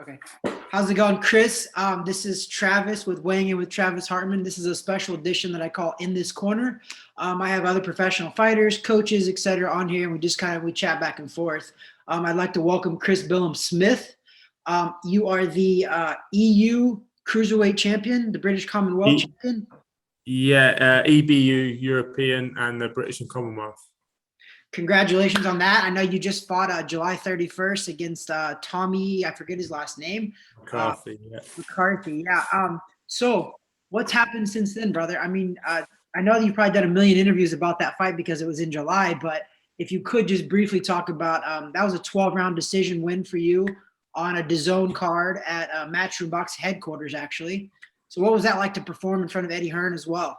Okay. How's it going, Chris? This is Travis with Weighing In with Travis Hartman. This is a special edition that I call In This Corner. I have other professional fighters, coaches, etc. on here, and we chat back and forth. I'd like to welcome Chris Billam-Smith. You are the EU Cruiserweight champion, the British Commonwealth champion. Yeah, EBU, European, and the British and Commonwealth. Congratulations on that. I know you just fought July 31st against Tommy, I forget his last name. McCarthy, yeah. So what's happened since then, brother? I mean, I know that you've probably done a million interviews about that fight because it was in July, but if you could just briefly talk about, that was a 12-round decision win for you on a DAZN card at Matchroom Boxing headquarters, actually. So what was that like to perform in front of Eddie Hearn as well?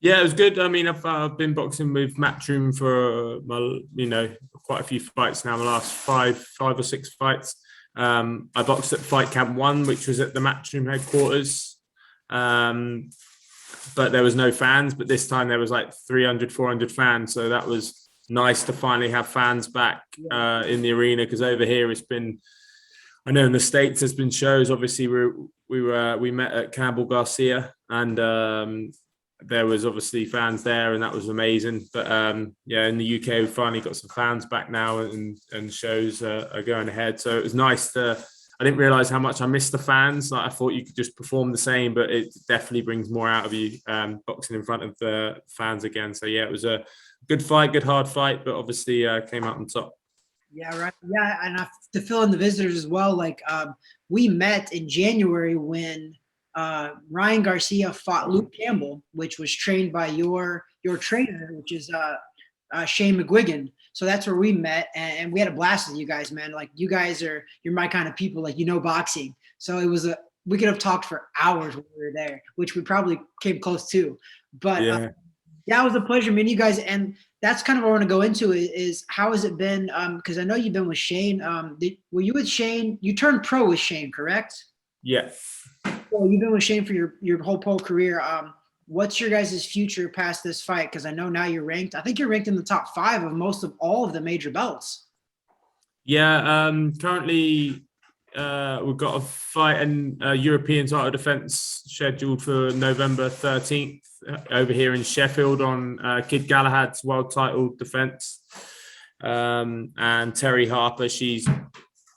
Yeah, it was good. I mean, I've been boxing with Matchroom for quite a few fights now. My last five or six fights. I boxed at Fight Camp 1, which was at the Matchroom headquarters, but there was no fans. But this time there was like 300, 400 fans, so that was nice to finally have fans back in the arena. Because over here it's been, I know in the States there's been shows. Obviously we met at Campbell Garcia and. There was obviously fans there and that was amazing. But in the UK, we finally got some fans back now and shows are going ahead. So it was nice I didn't realize how much I missed the fans. Like, I thought you could just perform the same, but it definitely brings more out of you boxing in front of the fans again. So yeah, it was a good fight, good hard fight, but obviously came out on top. Yeah, right. Yeah, and to fill in the visitors as well, like we met in January when Ryan Garcia fought Luke Campbell, which was trained by your trainer, which is Shane McGuigan. So that's where we met, and we had a blast with you guys, man. Like, you're my kind of people, like, boxing. So we could have talked for hours when we were there, which we probably came close to. But yeah, it was a pleasure meeting you guys, and that's kind of what I want to go into is how has it been? Because I know you've been with Shane. Were you with Shane? You turned pro with Shane, correct? Yeah. Well, you've been with Shane for your whole pro career. What's your guys' future past this fight? Because I know now you're ranked. I think you're ranked in the top 5 of all of the major belts. Yeah. Currently, we've got a fight in European title defense scheduled for November 13th over here in Sheffield on Kid Galahad's world title defense. And Terry Harper, she's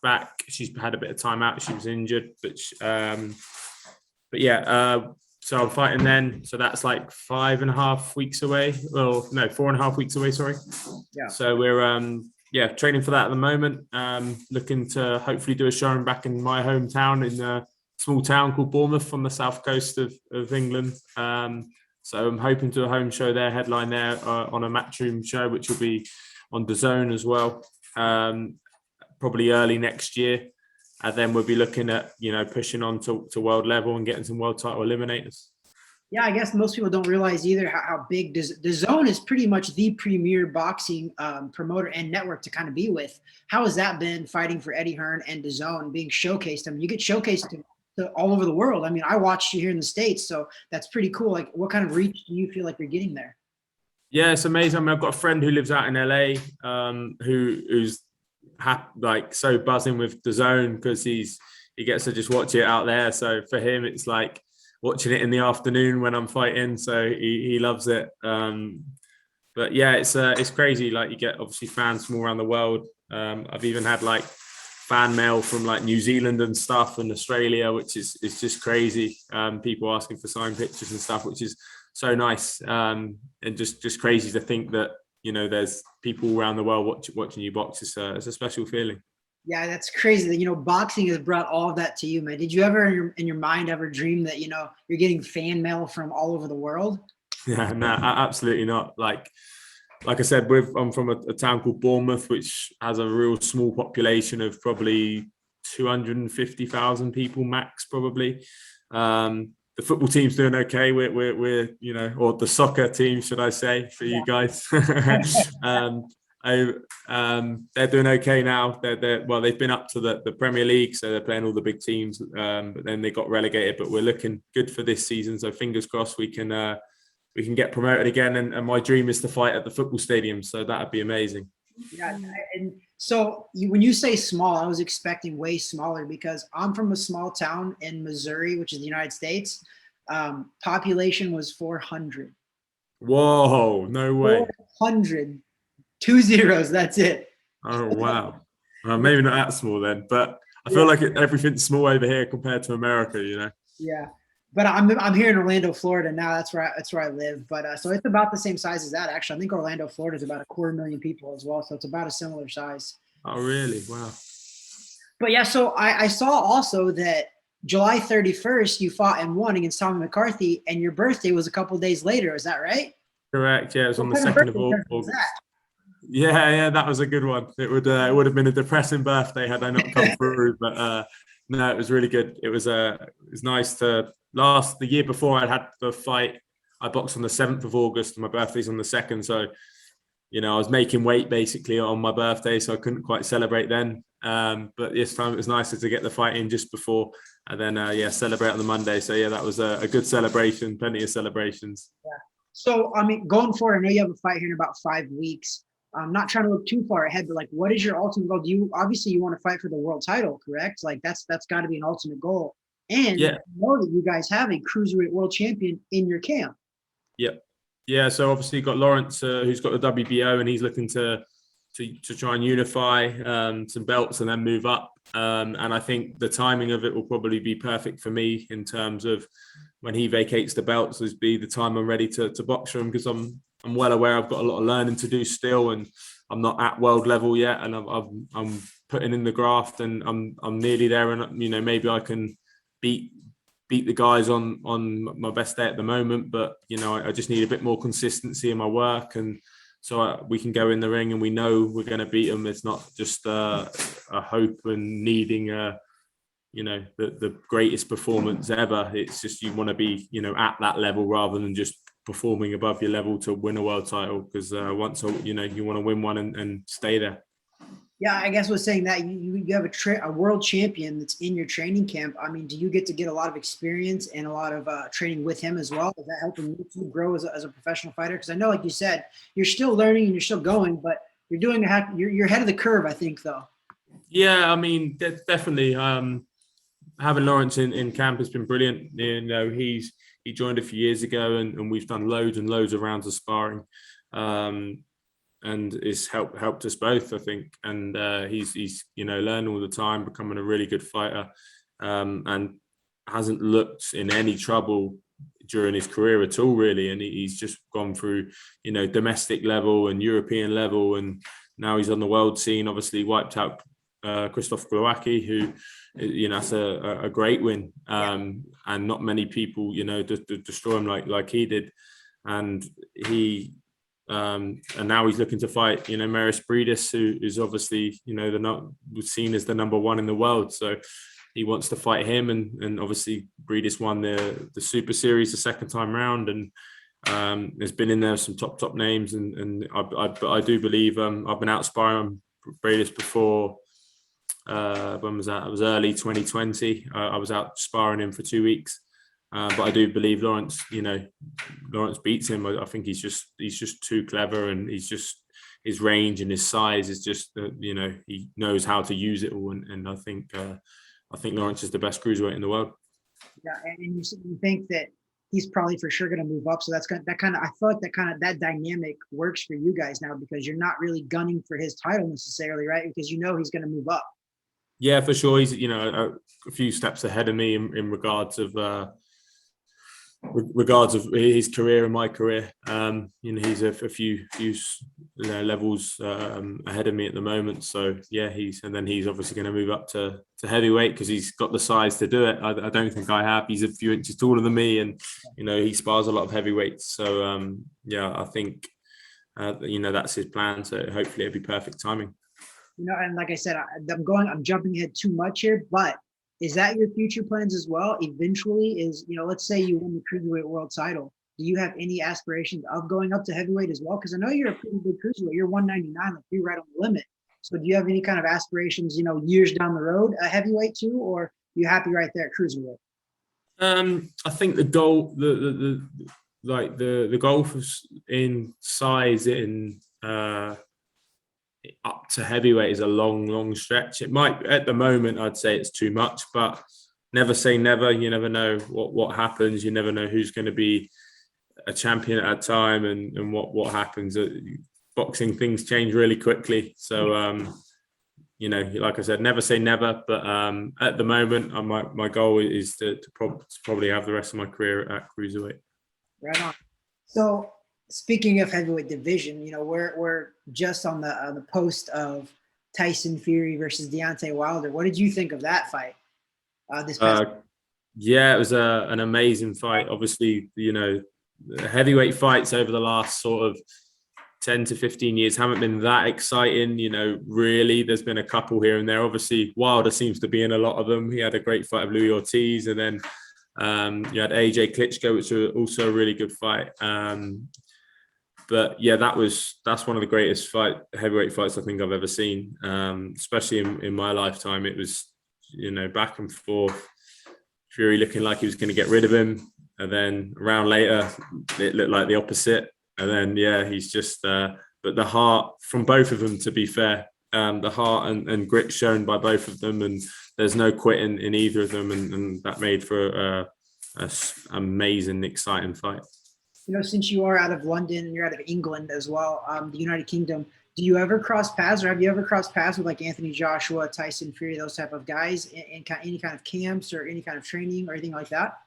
back. She's had a bit of time out. She was injured, but yeah, so I'm fighting then. So that's like 5.5 weeks away. Well, no, 4.5 weeks away, sorry. Yeah. So we're training for that at the moment. Looking to hopefully do a showing back in my hometown in a small town called Bournemouth on the south coast of England. So I'm hoping to do a home show there, headline there on a Matchroom show, which will be on DAZN as well. Probably early next year. And then we'll be looking at, pushing on to world level and getting some world title eliminators. Yeah, I guess most people don't realize either how big DAZN is pretty much the premier boxing promoter and network to kind of be with. How has that been fighting for Eddie Hearn and DAZN being showcased? I mean, you get showcased to all over the world. I mean, I watched you here in the States, so that's pretty cool. Like, what kind of reach do you feel like you're getting there? Yeah, it's amazing. I mean, I've got a friend who lives out in LA who's so buzzing with DAZN because he gets to just watch it out there. So for him, it's like watching it in the afternoon when I'm fighting. So he loves it. But yeah, it's crazy. Like, you get obviously fans from all around the world. I've even had like fan mail from like New Zealand and stuff and Australia, which is just crazy. People asking for signed pictures and stuff, which is so nice. And just crazy to think that, there's people around the world watching you box. It's a special feeling. Yeah, that's crazy that, boxing has brought all of that to you, man. Did you ever in your mind ever dream that, you're getting fan mail from all over the world? Yeah, no, absolutely not. Like I said, I'm from a town called Bournemouth, which has a real small population of probably 250,000 people max, probably. The football team's doing okay. We're or the soccer team, should I say, for you guys? They're doing okay now. They've been up to the Premier League, so they're playing all the big teams. But then they got relegated. But we're looking good for this season. So fingers crossed we can get promoted again. And my dream is to fight at the football stadium. So that'd be amazing. Yeah, and So when you say small, I was expecting way smaller because I'm from a small town in Missouri, which is the United States. Population was 400. Whoa, no way. 400, two zeros. That's it. Oh, wow. Maybe not that small then, but I feel Yeah, like everything's small over here compared to America, you know? yeah. But I'm here in Orlando, Florida now. That's where I live. But so it's about the same size as that. Actually, I think Orlando, Florida is about a quarter million people as well. So it's about a similar size. Oh, really? Wow. But yeah, so I saw also that July 31st you fought and won against Tommy McCarthy, and your birthday was a couple days later. Is that right? Correct. Yeah, it was on What the kind of 2nd of birthday present was August. that? Yeah, that was a good one. It would have been a depressing birthday had I not come through, but no, it was really good. It was nice to the year before I had the fight. I boxed on the 7th of August, and my birthday's on the 2nd, so I was making weight basically on my birthday, so I couldn't quite celebrate then. But this time it was nicer to get the fight in just before, and then celebrate on the Monday. So yeah, that was a good celebration. Plenty of celebrations. Yeah. So I mean, going forward, I know you have a fight here in about 5 weeks. I'm not trying to look too far ahead, but like, what is your ultimate goal? Do you obviously you want to fight for the world title, correct? Like that's got to be an ultimate goal. And I Yeah, know that you guys have a cruiserweight world champion in your camp. yeah, yeah. So obviously you've got Lawrence, who's got the WBO, and he's looking to try and unify some belts and then move up. And I think the timing of it will probably be perfect for me in terms of when he vacates the belts, is be the time I'm ready to box for him, because I'm well aware I've got a lot of learning to do still, and I'm not at world level yet, and I'm putting in the graft, and I'm nearly there, and maybe I can beat the guys on my best day at the moment, but I just need a bit more consistency in my work, and so we can go in the ring and we know we're going to beat them. It's not just a hope and needing the greatest performance ever. It's just you want to be at that level rather than just performing above your level to win a world title, because once you want to win one and stay there. Yeah, I guess I was saying that you have a world champion that's in your training camp. I mean, do you get to get a lot of experience and a lot of training with him as well? Is that helping you to grow as a professional fighter? Because I know, like you said, you're still learning and you're still going, but you're ahead of the curve, I think, though. Yeah, I mean, definitely. Having Lawrence in camp has been brilliant. He joined a few years ago, and we've done loads and loads of rounds of sparring. And it's helped us both, I think. And he's learning all the time, becoming a really good fighter, and hasn't looked in any trouble during his career at all, really. And he's just gone through domestic level and European level, and now he's on the world scene. Obviously wiped out Krzysztof Glowacki, who that's a great win, and not many people destroy him like he did. And he and now he's looking to fight Maris Briedis, who is obviously was seen as the number one in the world, so he wants to fight him. And obviously Briedis won the Super Series the second time round, and there's been in there some top names, and I do believe I've been out sparring Briedis before. When was that? It was early 2020. I was out sparring him for 2 weeks. But I do believe Lawrence beats him. I think he's just too clever, and his range and his size is just he knows how to use it all, and I think Lawrence is the best cruiserweight in the world. Yeah, and you think that he's probably for sure going to move up, so I feel like that dynamic works for you guys now, because you're not really gunning for his title necessarily, right? Because he's going to move up. Yeah, for sure. He's a few steps ahead of me in regards of his career and my career. He's a few levels ahead of me at the moment. So yeah, he's obviously going to move up to heavyweight because he's got the size to do it. I don't think I have. He's a few inches taller than me, and he spars a lot of heavyweights. So yeah, I think that's his plan. So hopefully it'll be perfect timing. And like I said, I'm jumping ahead too much here, but is that your future plans as well? Eventually, let's say you win the cruiserweight world title. Do you have any aspirations of going up to heavyweight as well? Because I know you're a pretty good cruiserweight. You're 199, like you're right on the limit. So do you have any kind of aspirations, years down the road, a heavyweight too, or are you happy right there at cruiserweight? I think the goal, the goal in size in up to heavyweight is a long stretch. It might, at the moment, I'd say it's too much, but never say never. You never know what happens. You never know who's going to be a champion at a time, and what happens. Boxing, things change really quickly. So, you know, like I said, never say never. But at the moment, my goal is to probably have the rest of my career at cruiserweight. Right on. So speaking of heavyweight division, you know, we're just on the post of Tyson Fury versus Deontay Wilder. What did you think of that fight? This past Yeah, it was an amazing fight. Obviously, you know, the heavyweight fights over the last sort of 10 to 15 years haven't been that exciting. You know, really, there's been a couple here and there. Obviously, Wilder seems to be in a lot of them. He had a great fight of Louis Ortiz, and then you had AJ Klitschko, which was also a really good fight. But yeah, that's one of the greatest heavyweight fights I think I've ever seen, especially in my lifetime. It was, you know, back and forth. Fury looking like he was going to get rid of him, and then a round later, it looked like the opposite. And then, yeah, he's just, but the heart from both of them, to be fair, the heart and grit shown by both of them, and there's no quitting in either of them, and that made for a amazing, exciting fight. You know, since you are out of London and you're out of England as well, the United Kingdom, do you ever cross paths, or have you ever crossed paths with like Anthony Joshua, Tyson Fury, those type of guys in any kind of camps or any kind of training or anything like that?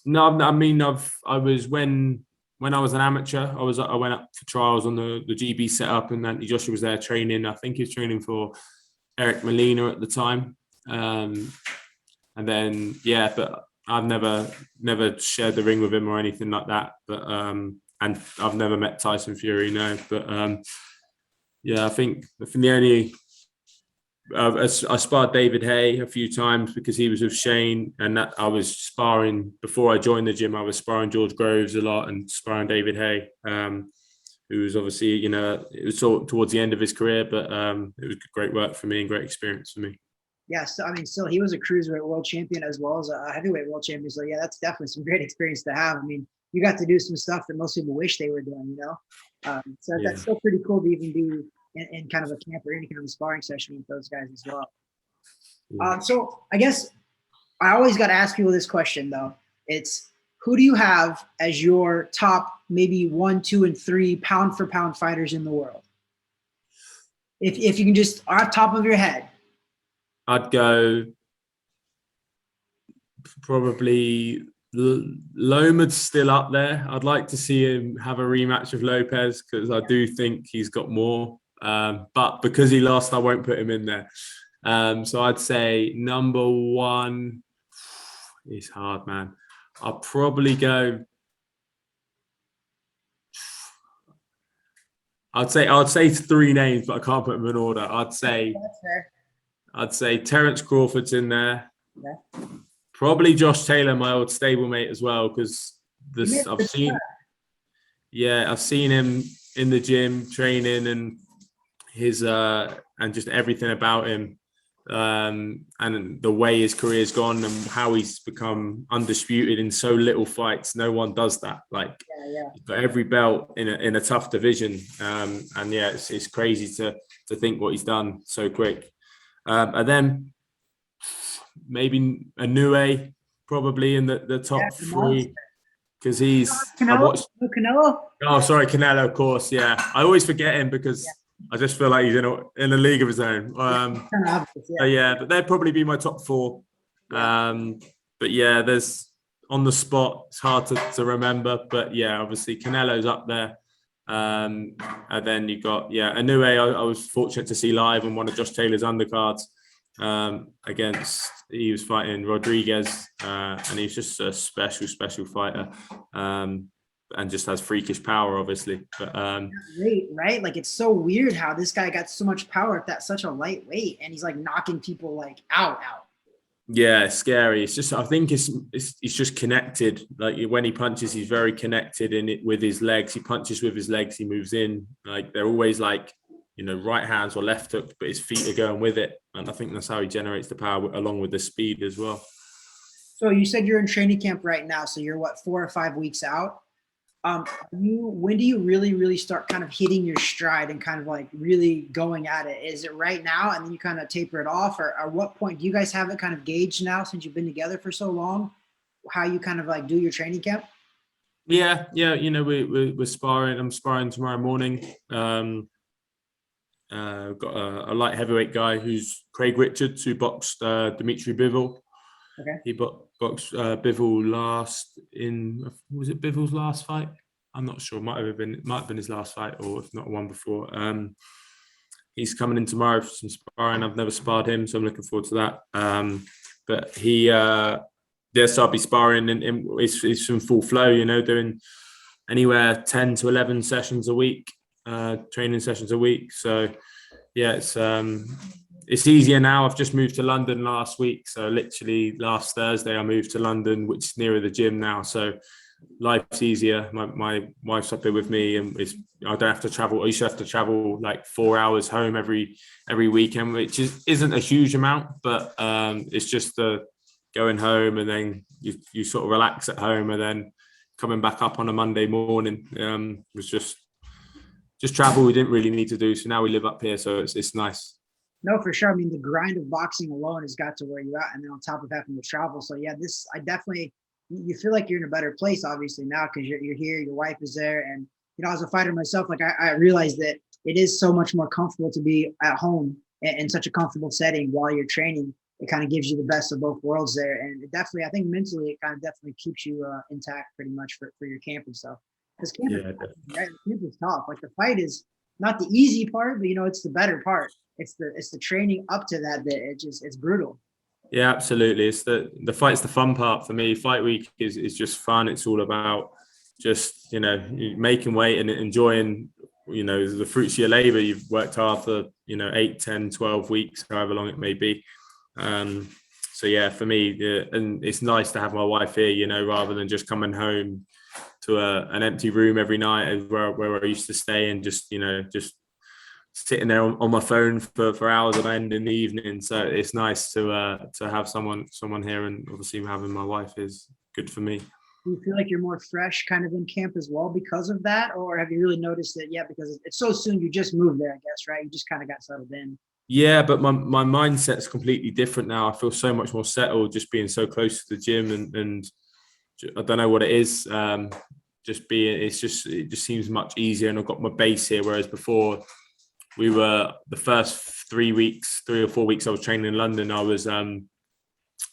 No, I mean, I was when I was an amateur, I went up for trials on the GB setup, and Anthony Joshua was there training. I think he was training for Eric Molina at the time, and then yeah, but I've never shared the ring with him or anything like that. But and I've never met Tyson Fury, no. But yeah, I think the only I sparred David Hay a few times because he was with Shane, and that I was sparring before I joined the gym. I was sparring George Groves a lot and sparring David Hay, who was obviously, you know, it was towards the end of his career, but it was great work for me and great experience for me. Yeah, so I mean, still he was a cruiserweight world champion as well as a heavyweight world champion. So yeah, that's definitely some great experience to have. I mean, you got to do some stuff that most people wish they were doing, you know. So Yeah. that's still pretty cool to even be in kind of a camp or any kind of a sparring session with those guys as well. Yeah. So I guess I always got to ask people this question though. It's, who do you have as your top maybe 1, 2, and 3 pound for pound fighters in the world? If you can just off the top of your head. I'd go probably Lomad's still up there. I'd like to see him have a rematch with Lopez because I do think he's got more. But because he lost, I won't put him in there. So I'd say number 1. It's hard, man. I'll probably go. I'd say 3 names, but I can't put them in order. I'd say Terence Crawford's in there. Yeah. Probably Josh Taylor, my old stablemate as well, because I've seen him in the gym training, and his and just everything about him, and the way his career's gone and how he's become undisputed in so little fights. No one does that. Like, he's got every belt in a tough division, and yeah, it's crazy to think what he's done so quick. And then maybe Inoue probably in the top 3, because he's Canelo. Oh, sorry, Canelo, of course. Yeah, I always forget him because I just feel like he's in a league of his own. But they'd probably be my top 4. But yeah, there's on the spot. It's hard to remember, but yeah, obviously Canelo's up there. And then you got Inoue. I was fortunate to see live on one of Josh Taylor's undercards. He was fighting Rodriguez, and he's just a special fighter, and just has freakish power, obviously. But great, right? Like, it's so weird how this guy got so much power at such a light weight, and he's like knocking people like out. Yeah, it's scary. It's just, I think it's just connected. Like, when he punches, he's very connected in it with his legs. He punches with his legs. He moves in. Like, they're always like, you know, right hands or left hook, but his feet are going with it. And I think that's how he generates the power, along with the speed as well. So you said you're in training camp right now. So you're what, 4 or 5 weeks out? When do you really start kind of hitting your stride and kind of like really going at it? Is it right now and then you kind of taper it off, or at what point do you guys have it kind of gauged now since you've been together for so long, how you kind of like do your training camp? Yeah. We're sparring. I'm sparring tomorrow morning. Got a light heavyweight guy who's Craig Richards, who boxed Dimitri Bivol. Okay. He boxed Bivol was it Bivol's last fight? I'm not sure. Might have been his last fight, or if not one before. He's coming in tomorrow for some sparring. I've never sparred him, so I'm looking forward to that. But he, so I'll be sparring, and it's in full flow. Doing anywhere 10 to 11 sessions a week, training sessions a week. So yeah, it's easier now. I've just moved to London last week. So literally last Thursday, I moved to London, which is nearer the gym now. So life's easier. My wife's up here with me, and I don't have to travel. I used to have to travel like 4 hours home every weekend, which isn't a huge amount, but it's just the going home, and then you sort of relax at home, and then coming back up on a Monday morning was just travel we didn't really need to do. So now we live up here, so it's nice. No, for sure. I mean, the grind of boxing alone has got to where you're at, and then on top of having to travel. So yeah, you feel like you're in a better place, obviously, now because you're here, your wife is there, and as a fighter myself, like I realized that it is so much more comfortable to be at home in such a comfortable setting while you're training. It kind of gives you the best of both worlds there, and it definitely, I think mentally, it kind of definitely keeps you intact pretty much for your camp and stuff. Because camp, right? Camp is tough. Like the fight is not the easy part, but it's the better part. It's the training up to that it's brutal. Yeah, absolutely. It's the fight's the fun part for me. Fight week is just fun. It's all about just making weight and enjoying the fruits of your labor. You've worked hard for 8, 10, 12 weeks, however long it may be. So yeah, for me, and it's nice to have my wife here, rather than just coming home to an empty room every night where I used to stay, and just sitting there on my phone for hours on end in the evening. So it's nice to have someone here, and obviously having my wife is good for me. Do you feel like you're more fresh kind of in camp as well because of that? Or have you really noticed that, because it's so soon, you just moved there, I guess, right? You just kind of got settled in. Yeah, but my mindset's completely different now. I feel so much more settled just being so close to the gym, and I don't know what it is. It just seems much easier, and I've got my base here. Whereas before, we were the first 3 or 4 weeks I was training in London, I was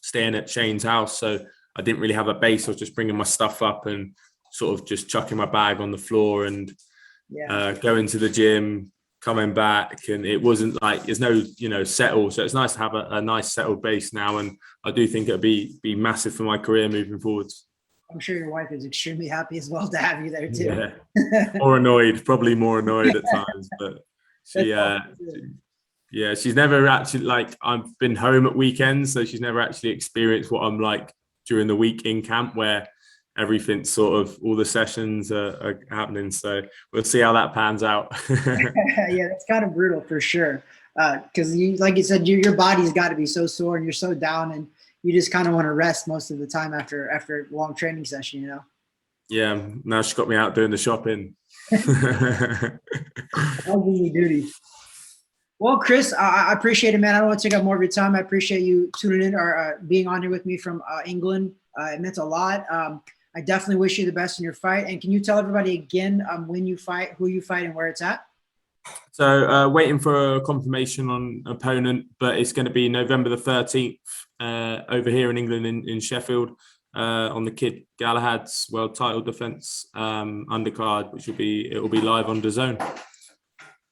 staying at Shane's house. So I didn't really have a base. I was just bringing my stuff up and sort of just chucking my bag on the floor and going to the gym, coming back. And it wasn't like, there's no, settle. So it's nice to have a nice settled base now. And I do think it'll be massive for my career moving forwards. I'm sure your wife is extremely happy as well to have you there too. Yeah. Or annoyed, probably more annoyed at times, but she's never actually, I've been home at weekends, so she's never actually experienced what I'm like during the week in camp, where everything's sort of, all the sessions are happening. So we'll see how that pans out. Yeah, that's kind of brutal for sure. Because like you said, your body's got to be so sore and you're so down, and you just kind of want to rest most of the time after a long training session, Yeah, now she's got me out doing the shopping. Duty. Well, Chris, I appreciate it, man. I don't want to take up more of your time. I appreciate you tuning in or being on here with me from England. It meant a lot. I definitely wish you the best in your fight. And can you tell everybody again when you fight, who you fight, and where it's at? So waiting for a confirmation on opponent, but it's going to be November the 13th over here in England in Sheffield on the Kid Galahad's world title defense undercard, which it'll be live on DAZN.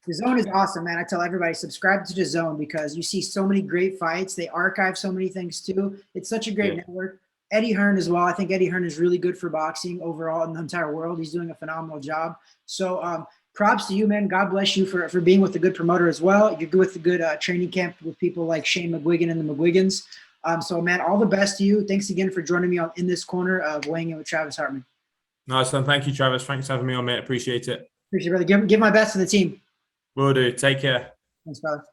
DAZN is awesome, man. I tell everybody, subscribe to DAZN because you see so many great fights. They archive so many things too. It's such a great network. Eddie Hearn as well. I think Eddie Hearn is really good for boxing overall in the entire world. He's doing a phenomenal job. So props to you, man. God bless you for being with a good promoter as well. You're good with a good training camp with people like Shane McGuigan and the McGuigans. So, man, all the best to you. Thanks again for joining me in this corner of weighing in with Travis Hartman. Nice one. Thank you, Travis. Thanks for having me on, mate. Appreciate it. Appreciate it, brother. Give my best to the team. Will do. Take care. Thanks, brother.